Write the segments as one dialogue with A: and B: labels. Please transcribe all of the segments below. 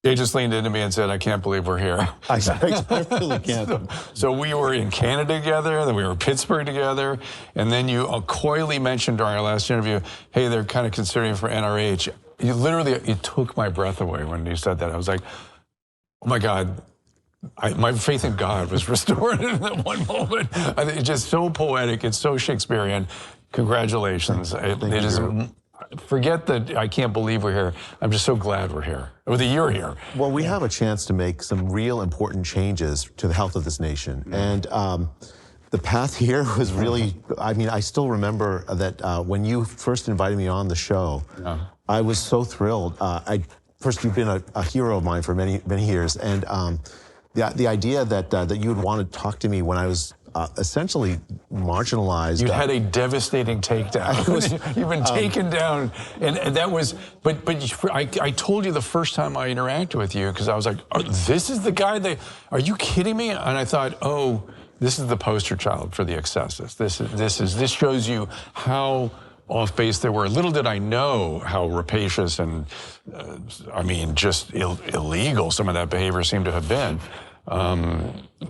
A: They just leaned into me and said, I can't believe we're here.
B: I really can't.
A: So we were in Canada together, then we were in Pittsburgh together, and then you coyly mentioned during our last interview, hey, they're kind of considering for NIH. You literally, it took my breath away when you said that. I was like, oh my God, my faith in God was restored in that one moment. It's just so poetic, it's so Shakespearean. Congratulations.
B: Thank you.
A: Forget that I can't believe we're here. I'm just so glad we're here, or that you're here.
B: Well, we have a chance to make some real important changes to the health of this nation. And the path here was really, I mean, I still remember that when you first invited me on the show, I was so thrilled. First, you've been a hero of mine for many, many years. And the idea that you would want to talk to me when I was essentially marginalized.
A: You had a devastating takedown. You've been taken down, and that was. But I told you the first time I interacted with you, because I was like, oh, this is the guy. Are you kidding me? And I thought, oh, this is the poster child for the excesses. This shows you how off base they were. Little did I know how rapacious and I mean just illegal some of that behavior seemed to have been.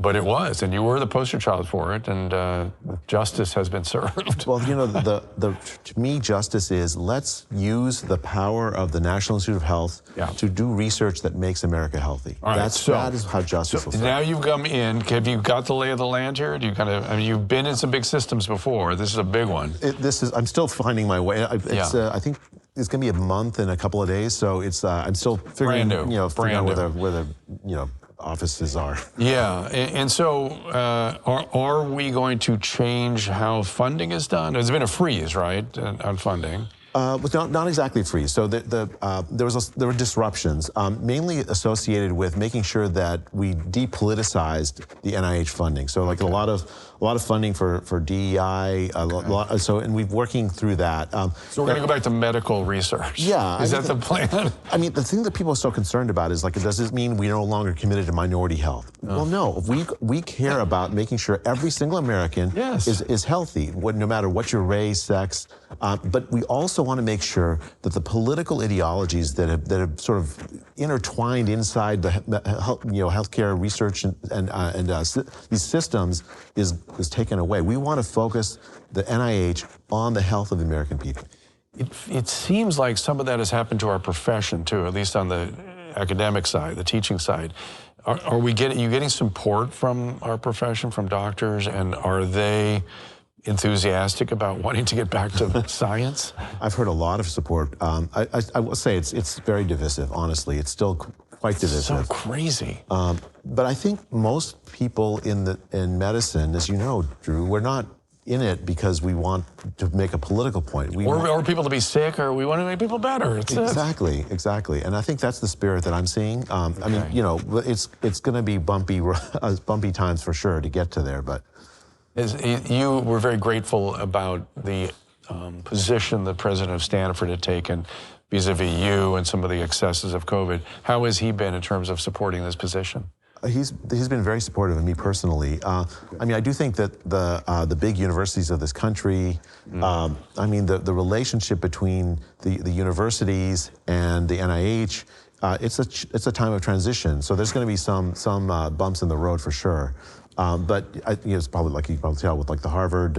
A: But it was, and you were the poster child for it, and justice has been served.
B: Well, you know, to me, justice is, let's use the power of the National Institute of Health to do research that makes America healthy.
A: All right,
B: that is how justice will serve.
A: Now you've come in. Have you got the lay of the land here? Do you kind of? I mean, you've been in some big systems before. This is a big one.
B: I'm still finding my way. I think it's going to be a month and a couple of days, so it's. I'm still figuring, figuring out where the offices are.
A: Yeah, and so are we going to change how funding is done? There's been a freeze, right, on funding?
B: Not exactly free. So there were disruptions, mainly associated with making sure that we depoliticized the NIH funding. So like a lot of funding for DEI, and we're working through that.
A: So we're going to go back to medical research.
B: Yeah,
A: is that the plan?
B: I mean, the thing that people are so concerned about is like, does this mean we're no longer committed to minority health? Well, no. We care about making sure every single American is healthy, no matter what your race, sex. But we also want to make sure that the political ideologies that have sort of intertwined inside the healthcare research and these systems is taken away. We want to focus the NIH on the health of the American people.
A: It seems like some of that has happened to our profession too, at least on the academic side, the teaching side. Are you getting support from our profession, from doctors, and are they enthusiastic about wanting to get back to science?
B: I've heard a lot of support. I will say it's very divisive, honestly. It's still quite divisive.
A: So crazy.
B: But I think most people in medicine, as you know, Drew, we're not in it because we want to make a political point.
A: Or people to be sick, or we want to make people better.
B: Exactly. And I think that's the spirit that I'm seeing. I mean, it's going to be bumpy times for sure to get to there, but.
A: You were very grateful about the position the president of Stanford had taken vis-a-vis you and some of the excesses of COVID. How has he been in terms of supporting this position?
B: He's been very supportive of me personally. I mean, I do think that the big universities of this country, I mean, the relationship between the universities and the NIH, it's a time of transition. So there's going to be some bumps in the road for sure. But it's probably, like you can probably tell, with like the Harvard,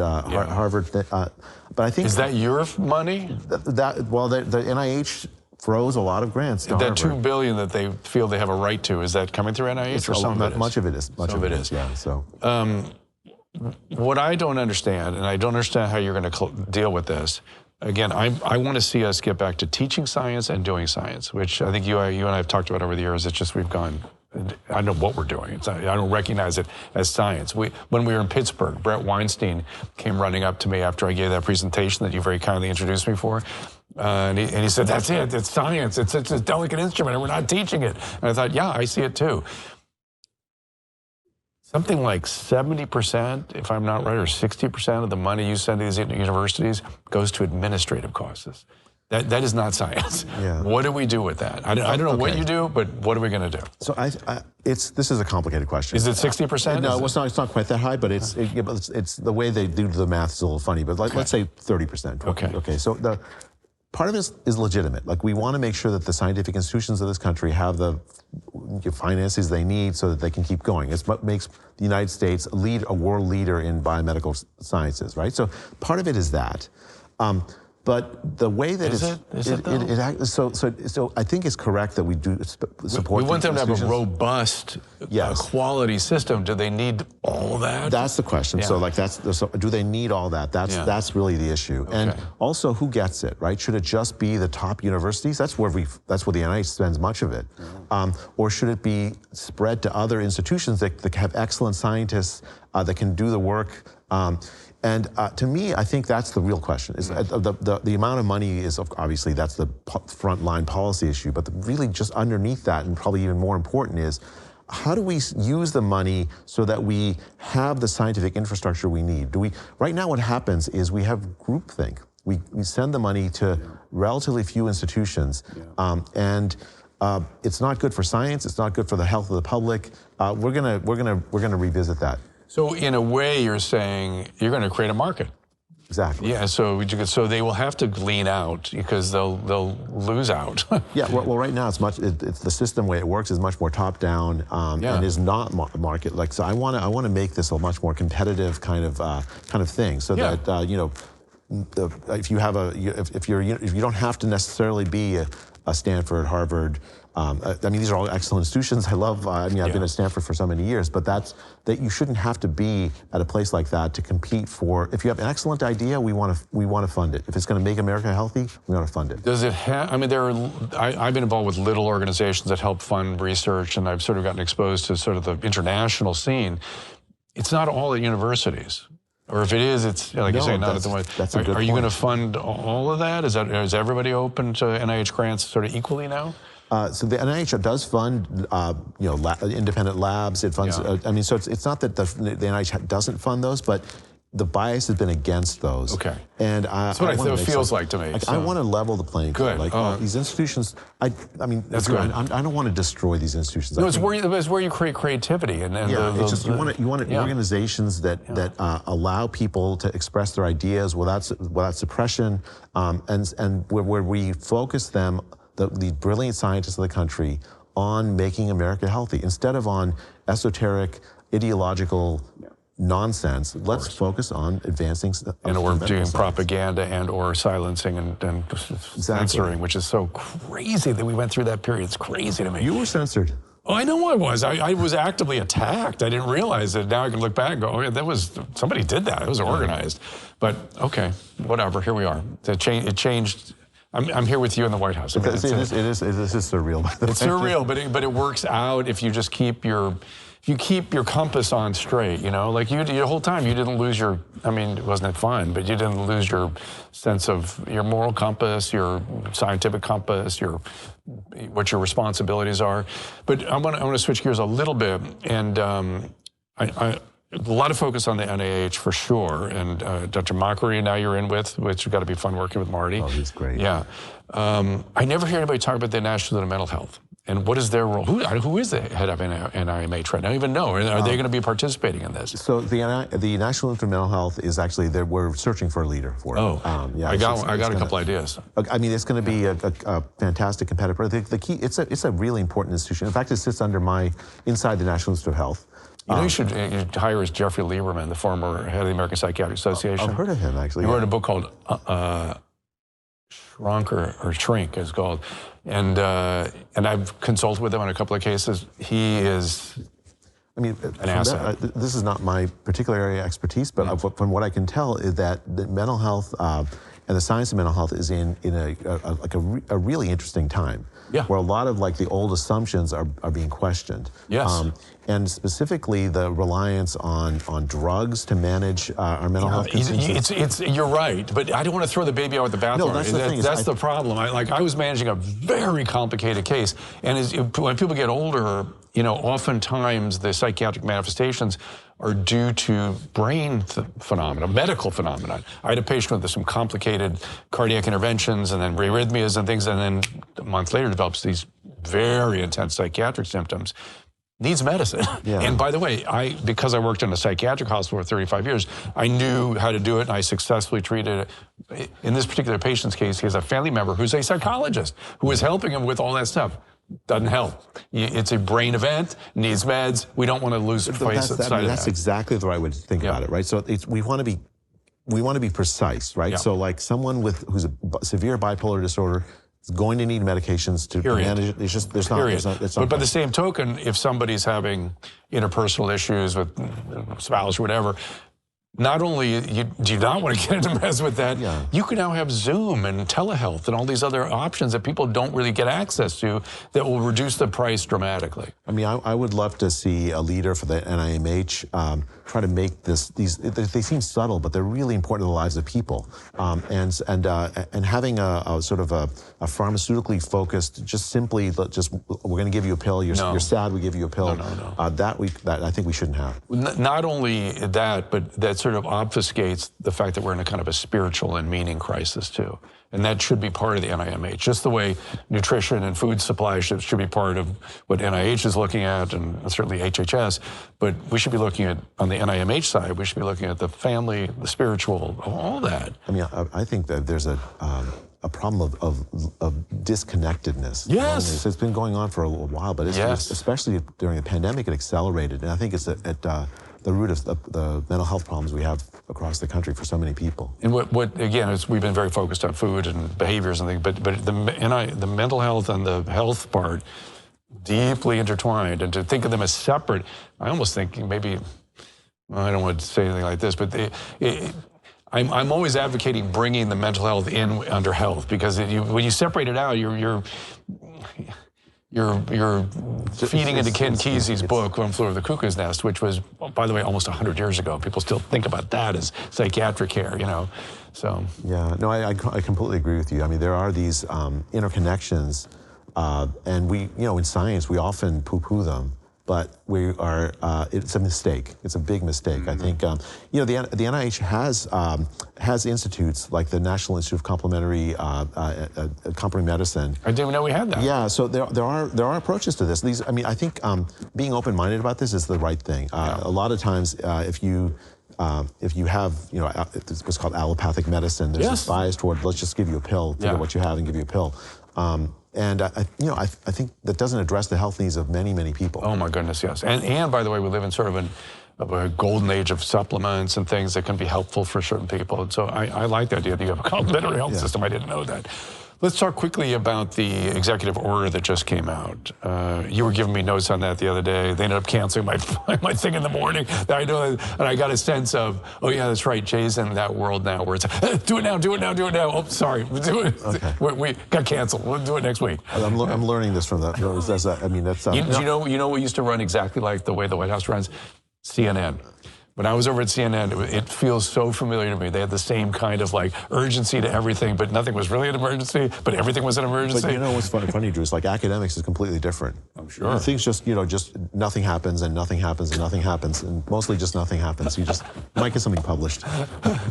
B: but I think—
A: Is that your money?
B: Well, the NIH froze a lot lot to
A: Harvard. That $2 billion that they feel they have a right to, is that coming through NIH, or some of it is?
B: Much of it is. Much of it is, yeah. So.
A: What I don't understand, and I don't understand how you're going to deal with this, again, I want to see us get back to teaching science and doing science, which I think you and I have talked about over the years. It's just we've gone— I don't know what we're doing. I don't recognize it as science. When we were in Pittsburgh, Brett Weinstein came running up to me after I gave that presentation that you very kindly introduced me for. And he said, that's it, it's science. It's a delicate instrument and we're not teaching it. And I thought, yeah, I see it too. Something like 70%, if I'm not right, or 60% of the money you send to these universities goes to administrative costs. That is not science.
B: Yeah.
A: What do we do with that? I don't know what you do, but what are we going to do?
B: So this is a complicated question.
A: Is it 60%?
B: No, it's not quite that high, but it's the way they do the math is a little funny. But let's say 30%.
A: Okay.
B: Okay. So part of it is legitimate. Like, we want to make sure that the scientific institutions of this country have the finances they need so that they can keep going. It's what makes the United States a world leader in biomedical sciences, right? So part of it is that. But the way that so I think it's correct that we do support.
A: We want them to have a robust, quality system. Do they need all that?
B: That's the question.
A: Yeah.
B: So like do they need all that? That's really the issue. Okay. And also, who gets it, right? Should it just be the top universities? That's where the NIH spends much of it, or should it be spread to other institutions that have excellent scientists that can do the work? And to me, I think that's the real question. Is the amount of money is obviously that's the frontline policy issue, but really just underneath that, and probably even more important, is how do we use the money so that we have the scientific infrastructure we need? Right now, what happens is we have groupthink. We send the money to relatively few institutions, and it's not good for science. It's not good for the health of the public. We're gonna revisit that.
A: So in a way, you're saying you're going to create a market.
B: Exactly.
A: Yeah. So they will have to lean out because they'll lose out.
B: Yeah. Well, right now it's the system way it works is much more top down and is not market like. So I want to make this a much more competitive kind of thing. So that you know, if you don't have to necessarily be a Stanford, Harvard. I mean, these are all excellent institutions. I love. I've been at Stanford for so many years, but that you shouldn't have to be at a place like that to compete for. If you have an excellent idea, we want to fund it. If it's going to make America healthy, we want to fund it.
A: Does it have? I mean, I've been involved with little organizations that help fund research, and I've sort of gotten exposed to sort of the international scene. It's not all at universities. Or if it is, it's like you say, not at the moment.
B: That's a good point.
A: Are you going to fund all of that? Is everybody open to NIH grants sort of equally now?
B: So the NIH does fund, independent labs. It funds. I mean, so it's not that the NIH doesn't fund those, but the bias has been against those.
A: Okay.
B: And
A: that's what it feels like to me.
B: I want to level the playing field.
A: Good.
B: Like these institutions. I mean,
A: that's good.
B: I don't want to destroy these institutions.
A: No, it's where you create creativity and
B: it's just you want organizations that allow people to express their ideas without suppression, and where we focus them. The brilliant scientists of the country on making America healthy instead of on esoteric, ideological nonsense. Let's focus on advancing.
A: And or doing propaganda and or silencing and censoring, which is so crazy that we went through that period. It's crazy to me.
B: You were censored.
A: Oh, I know I was. I was actively attacked. I didn't realize it. Now I can look back and go, oh, yeah, somebody did that. It was organized. But okay, whatever. Here we are. It changed. I'm here with you in the White House.
B: This is surreal. By the way.
A: It's surreal, but it works out if you just keep your compass on straight. You know, like the whole time you didn't lose your. I mean, it wasn't fun, but you didn't lose your sense of your moral compass, your scientific compass, what your responsibilities are. But I want to switch gears a little bit, and a lot of focus on the NIH for sure, and Dr. Machary, now you're in with, which has got to be fun working with Marty.
B: Oh, he's great.
A: Yeah. I never hear anybody talk about the National Institute of Mental Health. And what is their role? Who is the head of NIMH right now? I don't even know. Are they going to be participating in this?
B: So the National Institute of Mental Health is actually, we're searching for a leader for it.
A: Oh, I got a couple ideas.
B: I mean, it's going to be a fantastic competitor. The key, it's a really important institution. In fact, it sits under inside the National Institute of Health.
A: You know, you should hire Jeffrey Lieberman, the former head of the American Psychiatric Association.
B: I've heard of him, actually.
A: He wrote a book called Shrink, it's called. And I've consulted with him on a couple of cases. He is an asset.
B: This is not my particular area of expertise, but from what I can tell is that the mental health and the science of mental health is in a really interesting time.
A: Yeah.
B: Where a lot of the old assumptions are being questioned.
A: Yes.
B: And specifically the reliance on drugs to manage our mental health concerns.
A: You're right, but I don't want to throw the baby out with the bathwater.
B: No, that's the thing.
A: That's the problem. I was managing a very complicated case, and when people get older, oftentimes the psychiatric manifestations are due to brain phenomena, medical phenomena. I had a patient with some complicated cardiac interventions and then arrhythmias and things, and then a month later develops these very intense psychiatric symptoms. needs medicine.
B: Yeah.
A: And by the way, because I worked in a psychiatric hospital for 35 years, I knew how to do it, and I successfully treated it. In this particular patient's case, he has a family member who's a psychologist who is helping him with all that stuff. Doesn't help. It's a brain event, needs meds. We don't want to lose face at sight of that.
B: That's exactly the right way to think about it, right? So we want to be precise, right?
A: Yeah.
B: So like someone who's a severe bipolar disorder is going to need medications to manage it. It's just there's not.
A: But by the same token, if somebody's having interpersonal issues with spouse or whatever, not only do you not want to get into mess with that, you can now have Zoom and telehealth and all these other options that people don't really get access to that will reduce the price dramatically.
B: I mean, I would love to see a leader for the NIMH try to make they seem subtle, but they're really important to the lives of people. And having a sort of a pharmaceutically focused, we're going to give you a pill. You're sad, we give you a pill.
A: No.
B: That I think we shouldn't have.
A: Not only that, but that sort of obfuscates the fact that we're in a kind of a spiritual and meaning crisis too. And that should be part of the NIMH, just the way nutrition and food supply should be part of what NIH is looking at, and certainly HHS. But we should be looking at, on the NIMH side, we should be looking at the family, the spiritual, all that.
B: I mean, I think that there's a problem of disconnectedness.
A: Yes.
B: It's been going on for a little while, but especially during the pandemic, it accelerated. And I think it's at the root of the mental health problems we have across the country for so many people.
A: And what again, is we've been very focused on food and behaviors and things, but the mental health and the health part, deeply intertwined, and to think of them as separate, I almost think maybe, I don't want to say anything like this, but I'm always advocating bringing the mental health in under health, because when you separate it out, you're feeding into Ken Kesey's book, One Flew Over the Cuckoo's Nest, which was, by the way, almost 100 years ago. People still think about that as psychiatric care, so.
B: Yeah, no, I completely agree with you. I mean, there are these interconnections, and in science, we often poo-poo them. But it's a mistake. It's a big mistake. Mm-hmm. I think, the NIH has institutes like the National Institute of Complementary Medicine.
A: I didn't know we had that.
B: Yeah, so there are approaches to this. I think being open-minded about this is the right thing. A lot of times, if you have, it's what's called allopathic medicine, there's this bias toward, let's just give you a pill, figure out what you have and give you a pill. And I think that doesn't address the health needs of many, many people.
A: Oh my goodness, yes. And by the way, we live in sort of a golden age of supplements and things that can be helpful for certain people. And so I like the idea that you have a complementary health system. I didn't know that. Let's talk quickly about the executive order that just came out. You were giving me notes on that the other day. They ended up canceling my thing in the morning. I know, and I got a sense of, oh yeah, that's right. Jay's in that world now where it's do it now, do it now, do it now. Oh, sorry, do it. Okay. We got canceled. We'll do it next week.
B: I'm learning this from that.
A: You know what used to run exactly like the way the White House runs? CNN. When I was over at CNN, it feels so familiar to me. They had the same kind of urgency to everything, but nothing was really an emergency, but everything was an emergency.
B: But you know what's funny, Drew, is academics is completely different.
A: I'm sure.
B: Things just nothing happens and nothing happens and nothing happens, and mostly just nothing happens. You might get something published.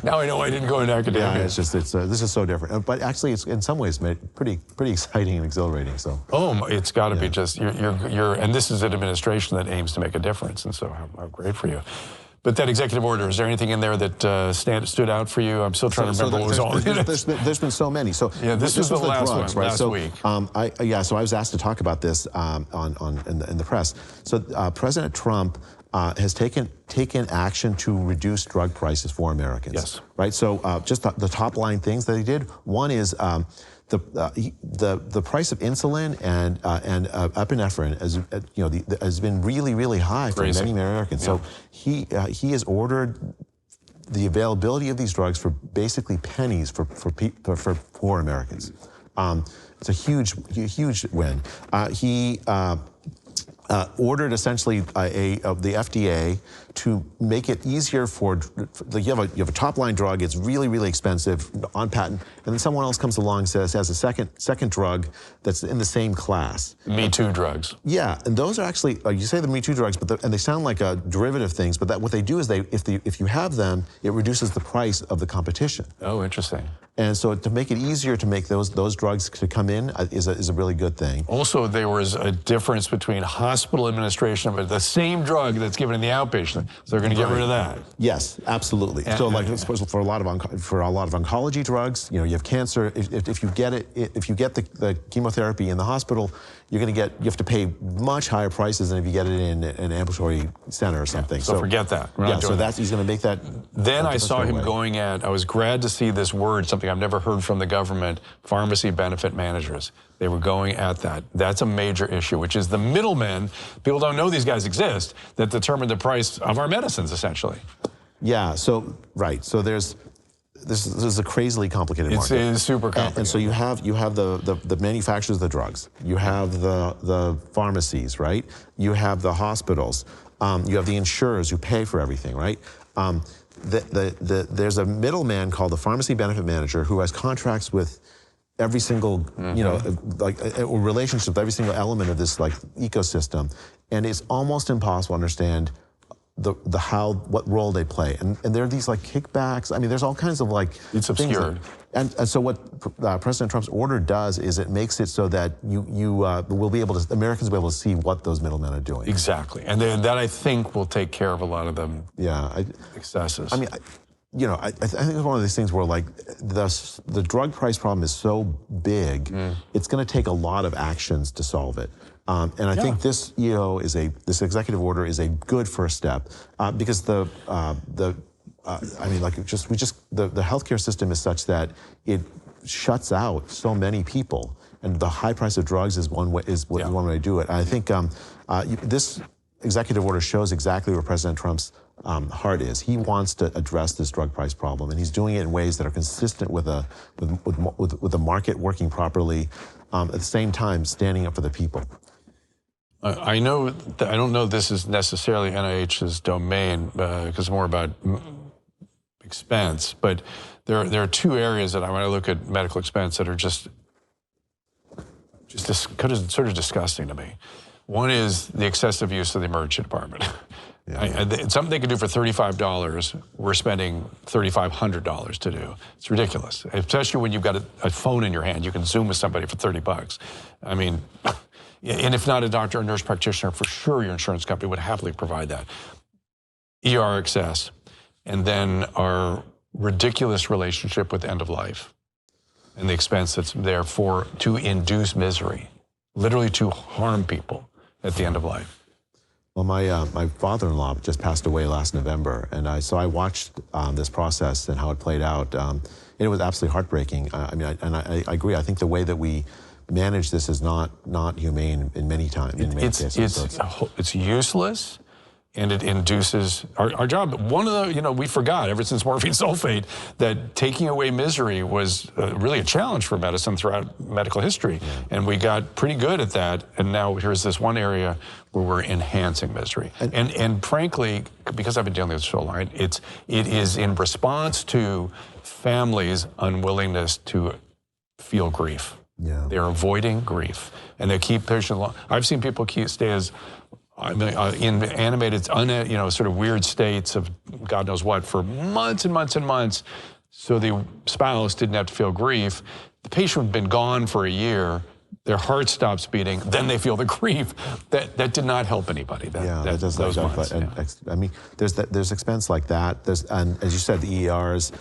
A: Now I know I didn't go into academia.
B: Yeah, this is so different. But actually, it's in some ways pretty exciting and exhilarating. So.
A: Oh, it's got to be just, and this is an administration that aims to make a difference, and so how great for you. But that executive order, is there anything in there that stood out for you? I'm still trying to remember what was all in it.
B: There's been so many. So
A: yeah, this was the last
B: drugs,
A: one,
B: right?
A: last week.
B: So I was asked to talk about this in the press. So President Trump has taken action to reduce drug prices for Americans.
A: Yes.
B: Right. So just the top line things that he did. One is the price of insulin and epinephrine has been really high for many Americans. Yeah. So he has ordered the availability of these drugs for basically pennies for poor Americans. It's a huge win. He ordered essentially the FDA to make it easier you have a top line drug, it's really expensive on patent, and then someone else comes along and says has a second drug that's in the same class.
A: Me Too drugs.
B: Yeah, and those are actually you say the Me Too drugs, and they sound like derivative things, but what they do is if you have them, it reduces the price of the competition.
A: Oh, interesting.
B: And so to make it easier to make those drugs to come in is a really good thing.
A: Also, there was a difference between hospitals hospital administration of the same drug that's given in the outpatient. So they're going to get rid of that.
B: Yes, absolutely. So like for a lot of oncology drugs, you have cancer. If you get it, if you get the chemotherapy in the hospital, you have to pay much higher prices than if you get it in an ambulatory center or something.
A: So forget that.
B: He's going to make that.
A: Then I saw him going at. I was glad to see this word, something I've never heard from the government: pharmacy benefit managers. They were going at that. That's a major issue, which is the middlemen. People don't know these guys exist that determine the price of our medicines, essentially.
B: Yeah. So right. So this is a crazily complicated market.
A: It is super complicated.
B: And so you have the manufacturers of the drugs. You have the pharmacies, right? You have the hospitals. You have the insurers who pay for everything, right? There's a middleman called the pharmacy benefit manager who has contracts with every single, a relationship with every single element of this ecosystem, and it's almost impossible to understand what role they play, and there are these kickbacks. I mean, there's all kinds of
A: it's obscured.
B: And so what President Trump's order does is it makes it so that Americans will be able to see what those middlemen are doing.
A: Exactly, and that I think will take care of a lot of them.
B: Yeah,
A: excesses.
B: I mean, I think it's one of these things where the drug price problem is so big, it's going to take a lot of actions to solve it. And I think this this executive order is a good first step because the healthcare system is such that it shuts out so many people, and the high price of drugs is one way to do it. I think this executive order shows exactly where President Trump's heart is. He wants to address this drug price problem, and he's doing it in ways that are consistent with the market working properly, at the same time standing up for the people.
A: I know that I don't know this is necessarily NIH's domain because it's more about expense, but there are two areas that when I look at medical expense that are just sort of disgusting to me. One is the excessive use of the emergency department. It's something they could do for $35. We're spending $3,500 to do. It's ridiculous, especially when you've got a phone in your hand. You can Zoom with somebody for $30. I mean, and if not a doctor or nurse practitioner, for sure your insurance company would happily provide that. ER excess, and then our ridiculous relationship with end of life and the expense that's there to induce misery, literally to harm people at the end of life.
B: Well, my father-in-law just passed away last November, and so I watched this process and how it played out. And it was absolutely heartbreaking. I agree. I think the way that we manage this is not humane in many times.
A: It's useless, and it induces our job. One of the we forgot ever since morphine sulfate that taking away misery was really a challenge for medicine throughout medical history, and we got pretty good at that. And now here's this one area where we're enhancing misery. And frankly, because I've been dealing with this so long, it is in response to families' unwillingness to feel grief.
B: Yeah.
A: They're avoiding grief, and they keep patients long. I've seen people stay as in animated, sort of weird states of God knows what for months and months and months, so the spouse didn't have to feel grief. The patient had been gone for a year. Their heart stops beating. Then they feel the grief. That did not help anybody. I mean, there's expense like that. And as you said, the ERs.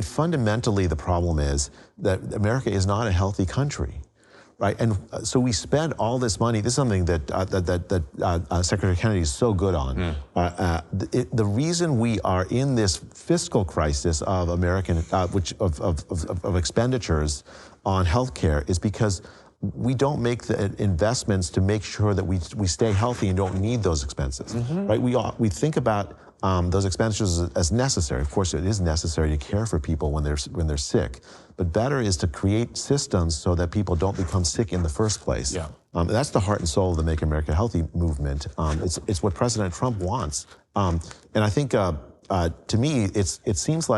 B: Fundamentally, the problem is that America is not a healthy country, right? And so we spend all this money. This is something that Secretary Kennedy is so good on. The reason we are in this fiscal crisis of of expenditures on healthcare is because we don't make the investments to make sure that we stay healthy and don't need those expenses, right? We think about those expenditures as necessary. Of course, it is necessary to care for people when they're sick, but better is to create systems so that people don't become sick in the first place.
A: Yeah.
B: That's the heart and soul of the Make America Healthy movement. It's what President Trump wants, and I think to me it seems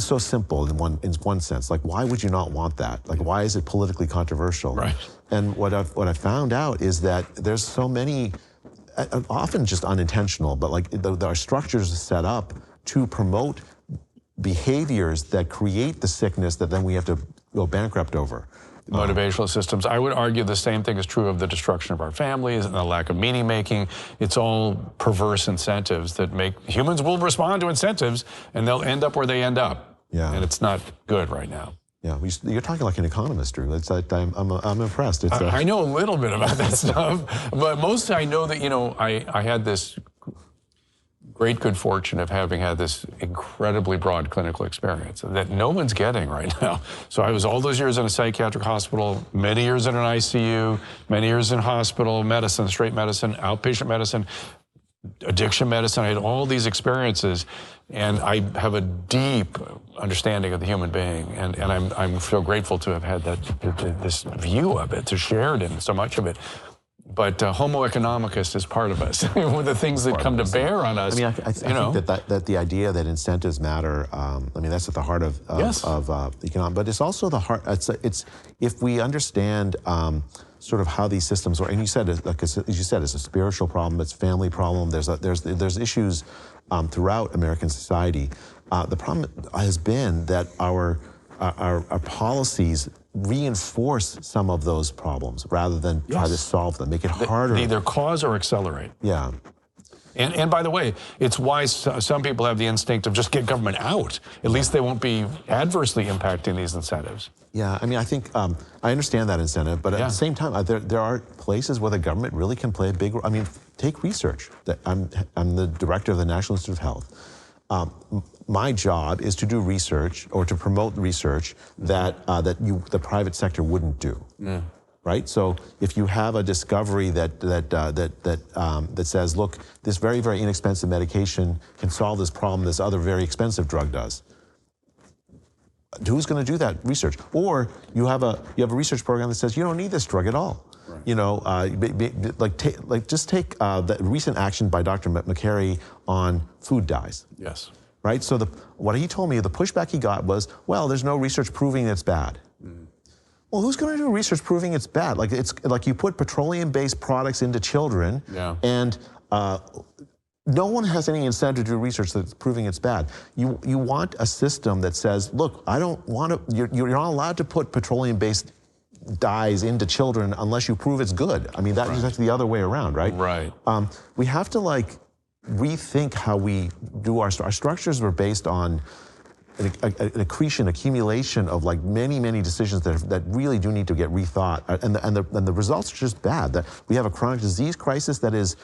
B: so simple in one sense. Like, why would you not want that? Like, why is it politically controversial?
A: Right.
B: And what I found out is that there's so many. Often just unintentional, but our structures are set up to promote behaviors that create the sickness that then we have to go bankrupt over.
A: motivational systems. I would argue the same thing is true of the destruction of our families and the lack of meaning making. It's all perverse incentives that make humans will respond to incentives, and they'll end up where they end up.
B: Yeah.
A: And it's not good right now.
B: Yeah, you're talking like an economist, Drew. It's like, I'm impressed. It's,
A: I know a little bit about that stuff, but mostly I know that, you know, I had this great good fortune of having had this incredibly broad clinical experience that no one's getting right now. So I was all those years in a psychiatric hospital, many years in an ICU, many years in hospital medicine, straight medicine, outpatient medicine, addiction medicine. I had all these experiences, and I have a deep understanding of the human being, and I'm so grateful to have had this view of it, to share it in so much of it. But Homo economicus is part of us. One of the things that come to bear on us.
B: I mean, I think that the idea that incentives matter. I mean, that's at the heart of economics. But it's also the heart. It's if we understand sort of how these systems work. And you said, like as you said, it's a spiritual problem. It's a family problem. There's issues throughout American society. The problem has been that our policies reinforce some of those problems rather than try to solve them, make it harder.
A: They either cause or accelerate.
B: Yeah.
A: And by the way, it's why some people have the instinct of just get government out. At least they won't be adversely impacting these incentives.
B: Yeah, I mean, I think I understand that incentive, but at the same time, there are places where the government really can play a big role. I mean, take research. I'm the director of the National Institute of Health. My job is to do research or to promote research that the private sector wouldn't do. Right. So if you have a discovery that says, look, this very, very inexpensive medication can solve this problem this other very expensive drug does, who's going to do that research? Or you have a research program that says you don't need this drug at all. Right. You know, just take the recent action by Dr. McCary on food dyes.
A: Yes.
B: Right. So what he told me, the pushback he got was, well, there's no research proving it's bad. Well, who's going to do research proving it's bad? Like it's like you put petroleum-based products into children, and no one has any incentive to do research that's proving it's bad. You want a system that says, look, I don't want to. You're not allowed to put petroleum-based dyes into children unless you prove it's good. I mean, that's the other way around, right?
A: Right.
B: We have to rethink how we do our structures were based on an accumulation of many decisions that really do need to get rethought, and the results are just bad. That we have a chronic disease crisis that is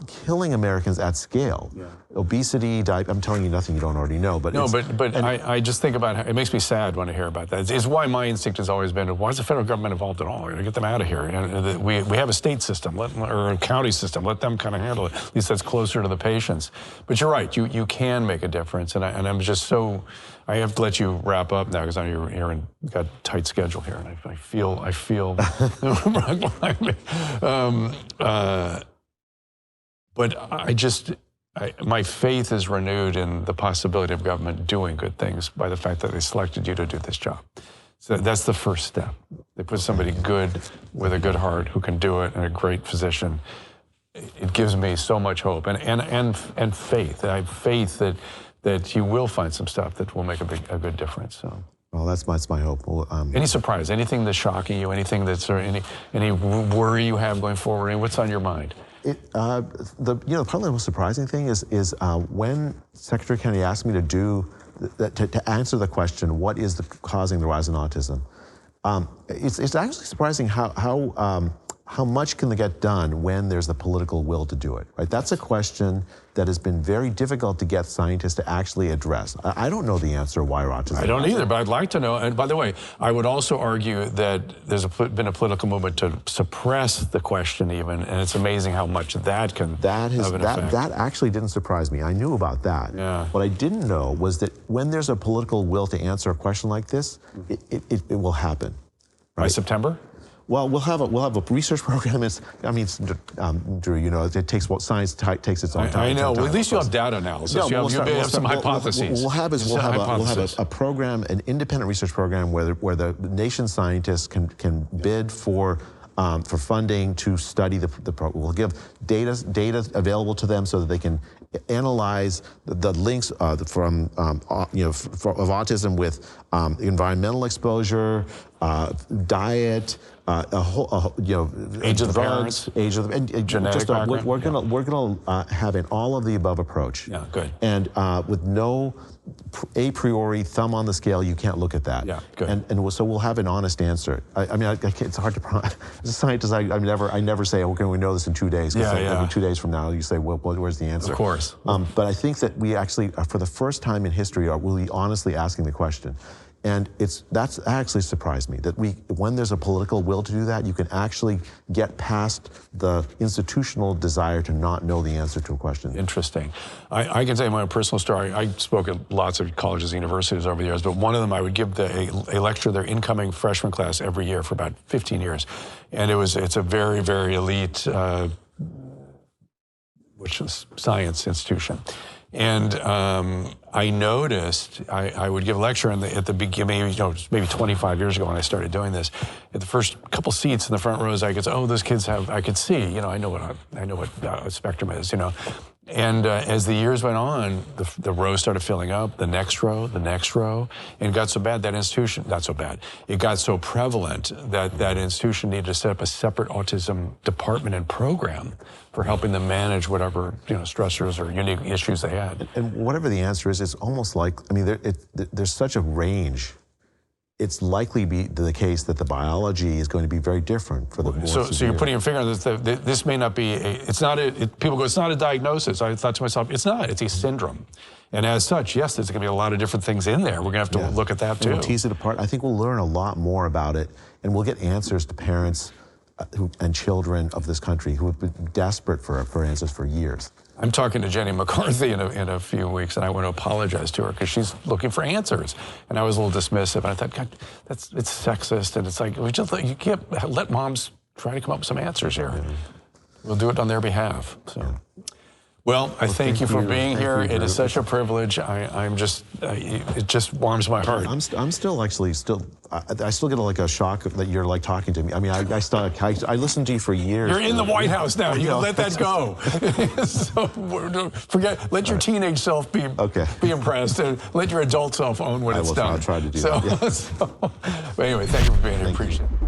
B: killing Americans at scale. Obesity, I'm telling you nothing you don't already know. But
A: no, but I just think about it makes me sad when I hear about that. It's why my instinct has always been, why is the federal government involved at all? We're going to get them out of here. And we have a state system or a county system. Let them kind of handle it. At least that's closer to the patients. But you're right. You can make a difference, and I'm just so. I have to let you wrap up now because I know you're got a tight schedule here, and I feel. But my faith is renewed in the possibility of government doing good things by the fact that they selected you to do this job. So that's the first step. They put somebody good with a good heart who can do it, and a great physician. It gives me so much hope and faith. I have faith that you will find some stuff that will make a good difference. So.
B: Well, that's my hope. Well,
A: any surprise? Anything that's shocking you? Anything that's any worry you have going forward? And what's on your mind?
B: Probably the most surprising thing is when Secretary Kennedy asked me to answer the question, what is causing the rise in autism? It's actually surprising how much can get done when there's the political will to do it, right? That's a question that has been very difficult to get scientists to actually address. I don't know the answer why autism.
A: I don't either, but I'd like to know. And by the way, I would also argue that there's been a political movement to suppress the question even, and it's amazing how much that can have an effect.
B: That actually didn't surprise me. I knew about that.
A: Yeah.
B: What I didn't know was that when there's a political will to answer a question like this, it will happen. Right?
A: By September?
B: Well, we'll have a research program. Drew, you know, it takes science takes its own time.
A: I know. Well, at least you have data analysis.
B: No,
A: you have some hypotheses.
B: We'll have a program, an independent research program where the nation's scientists can bid for funding to study the program. We'll give data available to them so that they can analyze the links of autism with environmental exposure, diet,
A: age of the parents,
B: age of the, and
A: genetic
B: just
A: background.
B: we're gonna have an all of the above approach.
A: Yeah, good.
B: And with no a priori thumb on the scale, you can't look at that.
A: Yeah, good.
B: And so we'll have an honest answer. I mean, it's hard to. As a scientist, I never say, okay, we know this in 2 days. Because 2 days from now, you say, well, where's the answer?
A: Of course.
B: But I think that we actually, for the first time in history, are really honestly asking the question. And that's actually surprised me, that when there's a political will to do that, you can actually get past the institutional desire to not know the answer to a question.
A: Interesting. I can tell you my personal story. I spoke at lots of colleges and universities over the years, but one of them I would give a lecture to their incoming freshman class every year for about 15 years. And it's a very, very elite science institution. And I noticed, I would give a lecture at the beginning, maybe 25 years ago when I started doing this. At the first couple seats in the front rows, I could say, oh, those kids I could see, I know what a spectrum is, And as the years went on, the rows started filling up, the next row, and it got so bad that institution, not so bad, it got so prevalent that institution needed to set up a separate autism department and program for helping them manage whatever stressors or unique issues they had.
B: And whatever the answer is, it's almost like, I mean, there's such a range. It's likely be the case that the biology is going to be very different for the more
A: So you're putting your finger on this. This may not be people go, it's not a diagnosis. I thought to myself, it's not. It's a syndrome. And as such, yes, there's going to be a lot of different things in there. We're going to have to look at that too.
B: And we'll tease it apart. I think we'll learn a lot more about it, and we'll get answers to parents and children of this country who have been desperate for answers for years.
A: I'm talking to Jenny McCarthy in a few weeks, and I want to apologize to her because she's looking for answers. And I was a little dismissive, and I thought, God, it's sexist, and it's like, you can't let moms try to come up with some answers here. Yeah. We'll do it on their behalf. So. Well, I thank you for being here. It is such a privilege. It just warms my heart.
B: I'm still I still get a shock that you're talking to me. I mean, I listened to you for years.
A: You're in the White House now. You can let that go. So let your teenage self be impressed, and let your adult self own what it's done.
B: I'll try to do that. Yeah.
A: But anyway, thank you for being here. Appreciate it.